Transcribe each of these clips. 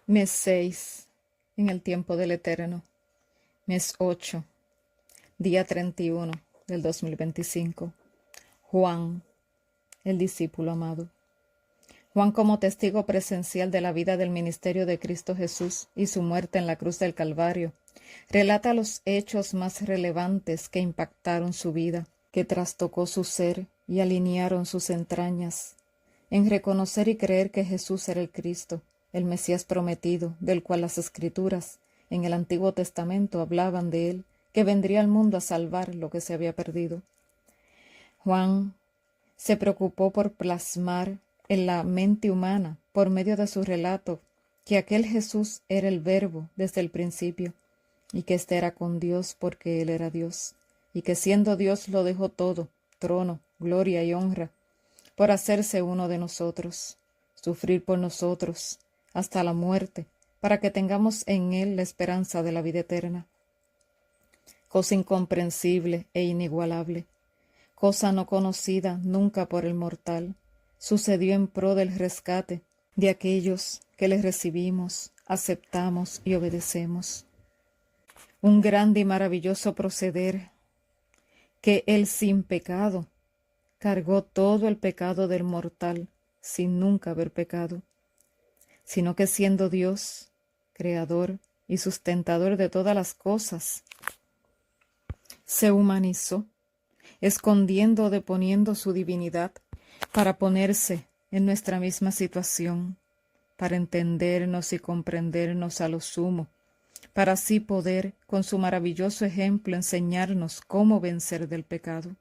Mes 6, en el tiempo del Eterno. Mes 8, día 31 del 2025. Juan, el discípulo amado. Juan, como testigo presencial de la vida del ministerio de Cristo Jesús y su muerte en la cruz del Calvario, relata los hechos más relevantes que impactaron su vida, que trastocó su ser y alinearon sus entrañas, en reconocer y creer que Jesús era el Cristo, el Mesías prometido, del cual las Escrituras en el Antiguo Testamento hablaban de él, que vendría al mundo a salvar lo que se había perdido. Juan se preocupó por plasmar en la mente humana, por medio de su relato, que aquel Jesús era el Verbo desde el principio, y que éste era con Dios porque él era Dios, y que siendo Dios lo dejó todo, trono, gloria y honra, por hacerse uno de nosotros, sufrir por nosotros, hasta la muerte, para que tengamos en él la esperanza de la vida eterna. Cosa incomprensible e inigualable, cosa no conocida nunca por el mortal, sucedió en pro del rescate de aquellos que le recibimos, aceptamos y obedecemos. Un grande y maravilloso proceder, que él sin pecado cargó todo el pecado del mortal sin nunca haber pecado, sino que siendo Dios, creador y sustentador de todas las cosas, se humanizó, escondiendo o deponiendo su divinidad para ponerse en nuestra misma situación, para entendernos y comprendernos a lo sumo, para así poder, con su maravilloso ejemplo, enseñarnos cómo vencer del pecado.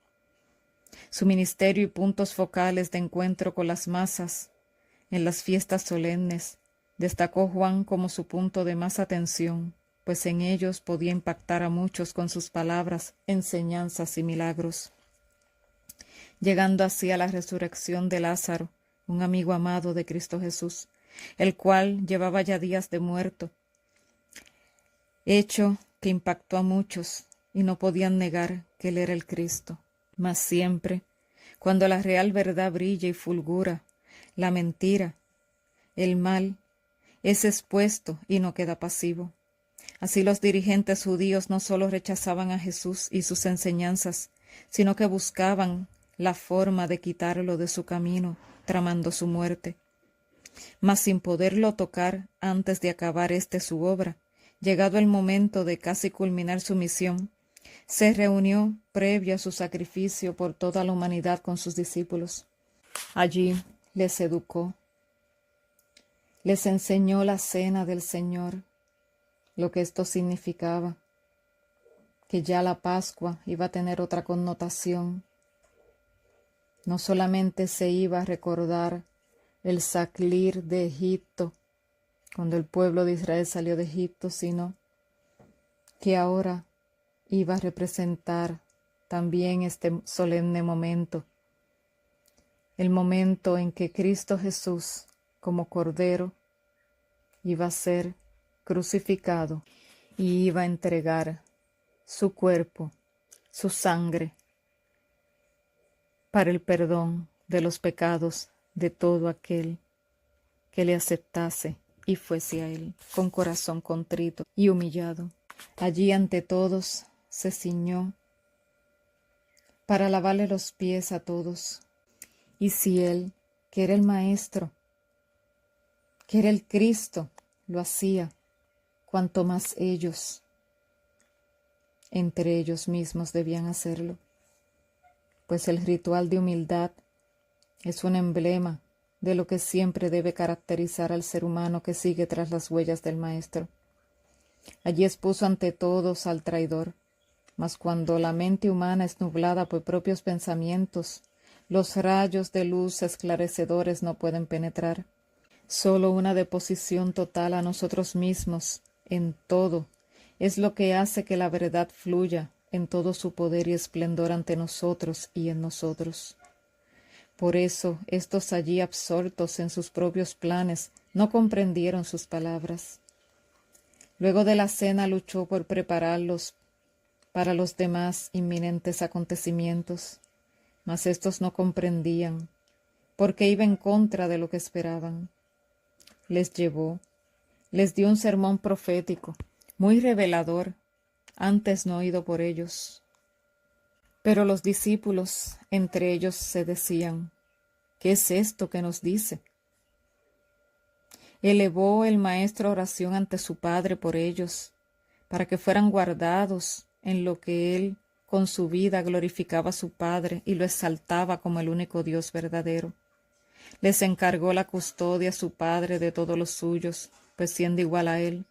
Su ministerio y puntos focales de encuentro con las masas en las fiestas solemnes destacó Juan como su punto de más atención, pues en ellos podía impactar a muchos con sus palabras, enseñanzas y milagros. Llegando así a la resurrección de Lázaro, un amigo amado de Cristo Jesús, el cual llevaba ya días de muerto, hecho que impactó a muchos y no podían negar que él era el Cristo. Mas siempre, cuando la real verdad brilla y fulgura, la mentira, el mal, es expuesto y no queda pasivo. Así los dirigentes judíos no solo rechazaban a Jesús y sus enseñanzas, sino que buscaban la forma de quitarlo de su camino, tramando su muerte. Mas sin poderlo tocar antes de acabar su obra, llegado el momento de casi culminar su misión, se reunió previo a su sacrificio por toda la humanidad con sus discípulos. Allí les educó, les enseñó la cena del Señor, lo que esto significaba, que ya la Pascua iba a tener otra connotación. No solamente se iba a recordar el salir de Egipto, cuando el pueblo de Israel salió de Egipto, sino que ahora iba a representar también este solemne momento, el momento en que Cristo Jesús, como Cordero, iba a ser crucificado y iba a entregar su cuerpo, su sangre, para el perdón de los pecados de todo aquel que le aceptase y fuese a él con corazón contrito y humillado. Allí ante todos se ciñó para lavarle los pies a todos. Y si él, que era el Maestro, que era el Cristo, lo hacía, cuanto más ellos, entre ellos mismos, debían hacerlo, pues el ritual de humildad es un emblema de lo que siempre debe caracterizar al ser humano que sigue tras las huellas del Maestro. Allí expuso ante todos al traidor, mas cuando la mente humana es nublada por propios pensamientos, los rayos de luz esclarecedores no pueden penetrar. Solo una deposición total a nosotros mismos, en todo, es lo que hace que la verdad fluya en todo su poder y esplendor ante nosotros y en nosotros. Por eso, estos allí absortos en sus propios planes, no comprendieron sus palabras. Luego de la cena luchó por prepararlos para los demás inminentes acontecimientos, mas estos no comprendían, porque iba en contra de lo que esperaban. Les llevó, Les dio un sermón profético, muy revelador, antes no oído por ellos. Pero los discípulos entre ellos se decían, ¿qué es esto que nos dice? Elevó el maestro oración ante su Padre por ellos, para que fueran guardados en lo que él con su vida glorificaba a su Padre y lo exaltaba como el único Dios verdadero. Les encargó la custodia a su Padre de todos los suyos, pues siendo igual a él,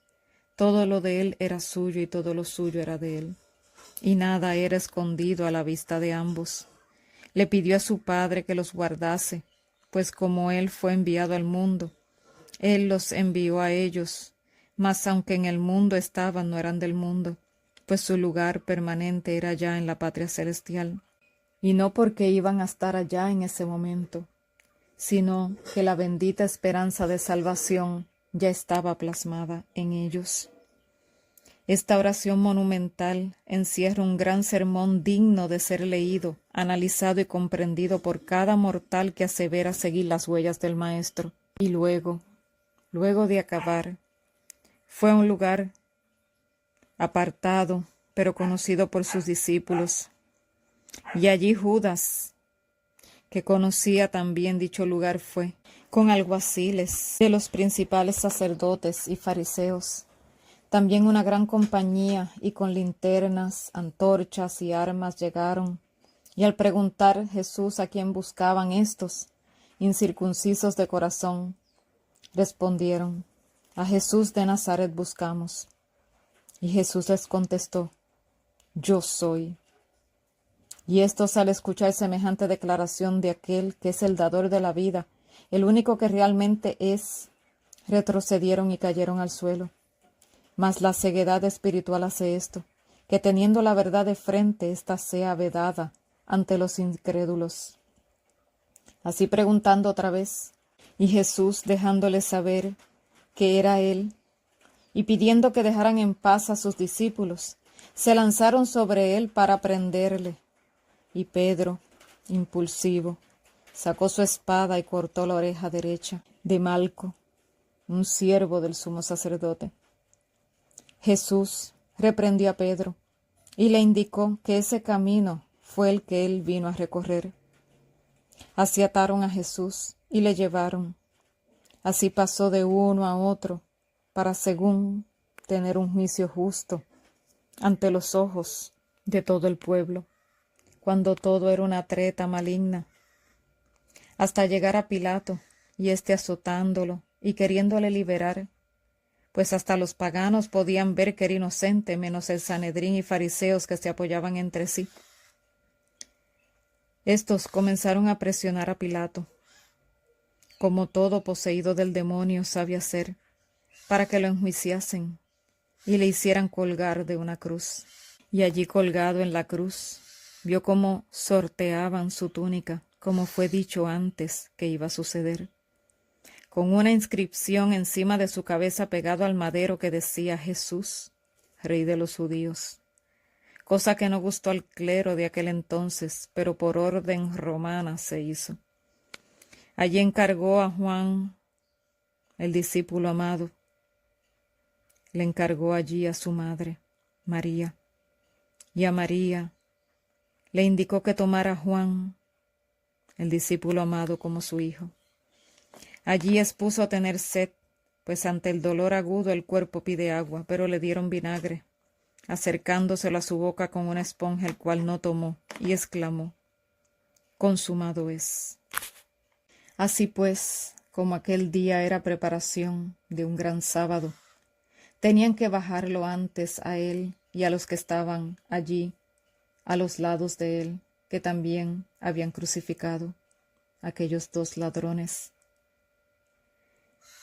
todo lo de él era suyo y todo lo suyo era de él, y nada era escondido a la vista de ambos. Le pidió a su Padre que los guardase, pues como él fue enviado al mundo, él los envió a ellos, mas aunque en el mundo estaban, no eran del mundo, pues su lugar permanente era ya en la patria celestial, y no porque iban a estar allá en ese momento, sino que la bendita esperanza de salvación ya estaba plasmada en ellos. Esta oración monumental encierra un gran sermón digno de ser leído, analizado y comprendido por cada mortal que asevera seguir las huellas del Maestro. Y luego de acabar, fue a un lugar apartado, pero conocido por sus discípulos. Y allí Judas, que conocía también dicho lugar, fue con alguaciles de los principales sacerdotes y fariseos, también una gran compañía, y con linternas, antorchas y armas llegaron. Y al preguntar Jesús a quién buscaban estos, incircuncisos de corazón, respondieron, a Jesús de Nazaret buscamos. Y Jesús les contestó, yo soy. Y estos, al escuchar semejante declaración de aquel que es el dador de la vida, el único que realmente es, retrocedieron y cayeron al suelo. Mas la ceguedad espiritual hace esto, que teniendo la verdad de frente, ésta sea vedada ante los incrédulos. Así preguntando otra vez, y Jesús dejándoles saber que era él, y pidiendo que dejaran en paz a sus discípulos, se lanzaron sobre él para prenderle. Y Pedro, impulsivo, sacó su espada y cortó la oreja derecha de Malco, un siervo del sumo sacerdote. Jesús reprendió a Pedro y le indicó que ese camino fue el que él vino a recorrer. Así ataron a Jesús y le llevaron. Así pasó de uno a otro para, según, tener un juicio justo ante los ojos de todo el pueblo, cuando todo era una treta maligna, hasta llegar a Pilato, y éste azotándolo y queriéndole liberar, pues hasta los paganos podían ver que era inocente, menos el Sanedrín y fariseos que se apoyaban entre sí. Estos comenzaron a presionar a Pilato, como todo poseído del demonio sabe hacer, para que lo enjuiciasen y le hicieran colgar de una cruz. Y allí colgado en la cruz, vio cómo sorteaban su túnica, como fue dicho antes que iba a suceder, con una inscripción encima de su cabeza pegado al madero que decía Jesús, Rey de los Judíos, cosa que no gustó al clero de aquel entonces, pero por orden romana se hizo. Allí encargó a Juan, el discípulo amado, le encargó allí a su madre, María, y a María le indicó que tomara a Juan, el discípulo amado, como su hijo. Allí expuso a tener sed, pues ante el dolor agudo el cuerpo pide agua, pero le dieron vinagre, acercándoselo a su boca con una esponja, el cual no tomó, y exclamó, consumado es. Así pues, como aquel día era preparación de un gran sábado, tenían que bajarlo antes a él y a los que estaban allí, a los lados de él, que también habían crucificado aquellos dos ladrones.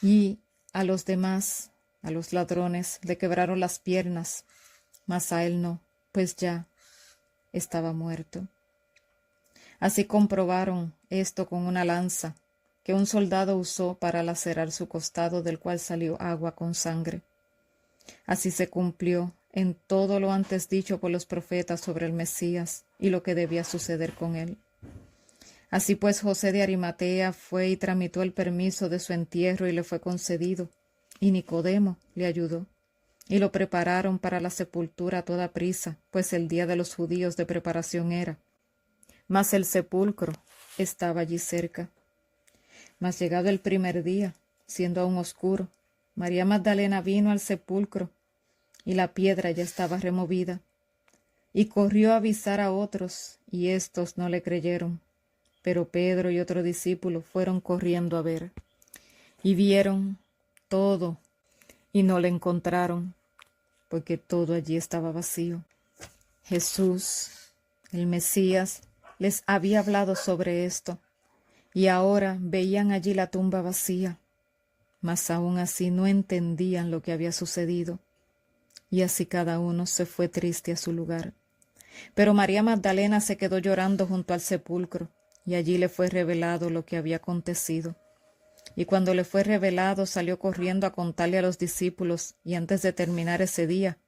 Y a los demás, a los ladrones, le quebraron las piernas, mas a él no, pues ya estaba muerto. Así comprobaron esto con una lanza que un soldado usó para lacerar su costado, del cual salió agua con sangre. Así se cumplió en todo lo antes dicho por los profetas sobre el Mesías y lo que debía suceder con él. Así pues, José de Arimatea fue y tramitó el permiso de su entierro y le fue concedido, y Nicodemo le ayudó, y lo prepararon para la sepultura a toda prisa, pues el día de los judíos de preparación era. Mas el sepulcro estaba allí cerca. Mas llegado el primer día, siendo aún oscuro, María Magdalena vino al sepulcro, y la piedra ya estaba removida, y corrió a avisar a otros, y éstos no le creyeron. Pero Pedro y otro discípulo fueron corriendo a ver, y vieron todo, y no le encontraron, porque todo allí estaba vacío. Jesús, el Mesías, les había hablado sobre esto, y ahora veían allí la tumba vacía, mas aún así no entendían lo que había sucedido, y así cada uno se fue triste a su lugar. Pero María Magdalena se quedó llorando junto al sepulcro, y allí le fue revelado lo que había acontecido. Y cuando le fue revelado, salió corriendo a contarle a los discípulos, y antes de terminar ese día,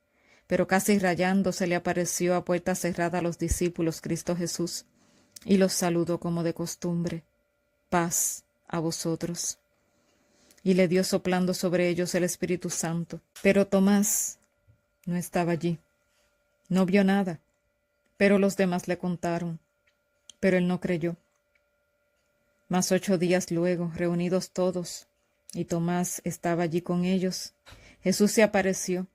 pero casi rayando, se le apareció a puerta cerrada a los discípulos Cristo Jesús, y los saludó como de costumbre. Paz a vosotros. Y le dio soplando sobre ellos el Espíritu Santo. Pero Tomás no estaba allí. No vio nada, pero los demás le contaron. Pero él no creyó. Mas 8 días luego, reunidos todos, y Tomás estaba allí con ellos, Jesús se apareció.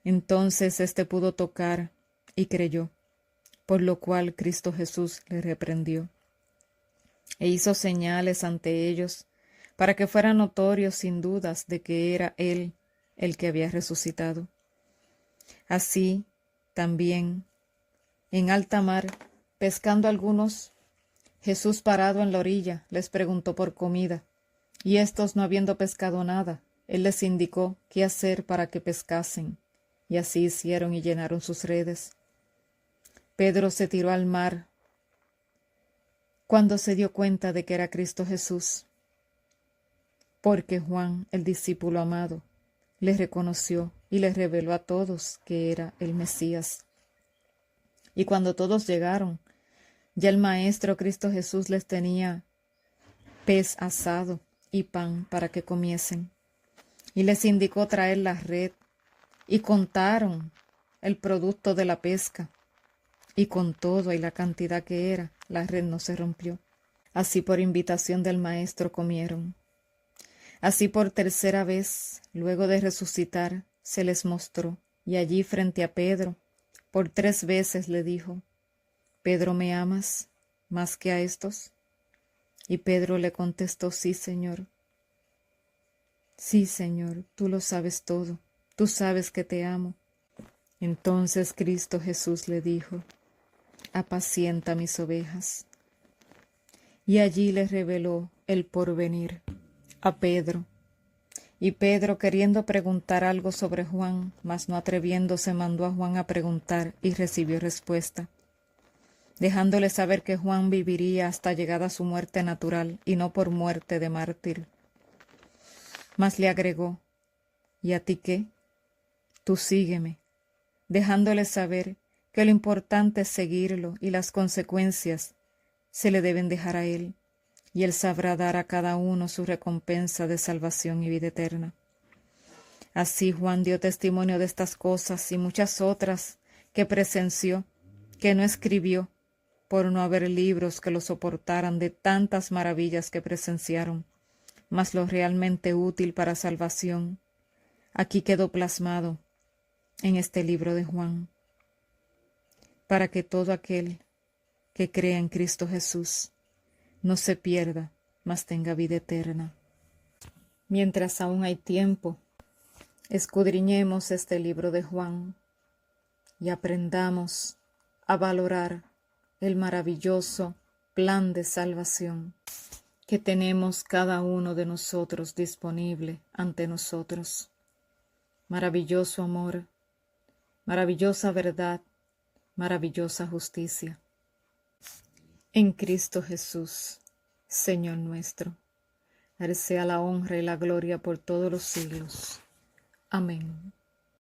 Entonces éste pudo tocar y creyó, por lo cual Cristo Jesús le reprendió. E hizo señales ante ellos, para que fueran notorios sin dudas de que era Él el que había resucitado. Así, también, en alta mar, pescando algunos, Jesús parado en la orilla les preguntó por comida, y éstos no habiendo pescado nada, Él les indicó qué hacer para que pescasen, y así hicieron y llenaron sus redes. Pedro se tiró al mar cuando se dio cuenta de que era Cristo Jesús, porque Juan, el discípulo amado, le reconoció y le reveló a todos que era el Mesías. Y cuando todos llegaron, ya el Maestro Cristo Jesús les tenía pez asado y pan para que comiesen, y les indicó traer la red, y contaron el producto de la pesca, y con todo y la cantidad que era, la red no se rompió. Así por invitación del Maestro comieron. Así por tercera vez, luego de resucitar, se les mostró, y allí frente a Pedro, por 3 veces le dijo: Pedro, ¿me amas más que a estos? Y Pedro le contestó: sí, Señor. Sí, Señor, tú lo sabes todo, tú sabes que te amo. Entonces Cristo Jesús le dijo: apacienta mis ovejas. Y allí le reveló el porvenir a Pedro. Y Pedro, queriendo preguntar algo sobre Juan, mas no atreviéndose, mandó a Juan a preguntar, y recibió respuesta, dejándole saber que Juan viviría hasta llegada su muerte natural, y no por muerte de mártir. Mas le agregó: ¿y a ti qué? Tú sígueme, dejándole saber que lo importante es seguirlo, y las consecuencias se le deben dejar a él, y él sabrá dar a cada uno su recompensa de salvación y vida eterna. Así Juan dio testimonio de estas cosas y muchas otras que presenció, que no escribió, por no haber libros que lo soportaran de tantas maravillas que presenciaron, mas lo realmente útil para salvación, aquí quedó plasmado en este libro de Juan, para que todo aquel que crea en Cristo Jesús no se pierda, mas tenga vida eterna. Mientras aún hay tiempo, escudriñemos este libro de Juan y aprendamos a valorar el maravilloso plan de salvación que tenemos cada uno de nosotros disponible ante nosotros. Maravilloso amor, maravillosa verdad, maravillosa justicia. En Cristo Jesús, Señor nuestro, a Él sea la honra y la gloria por todos los siglos. Amén.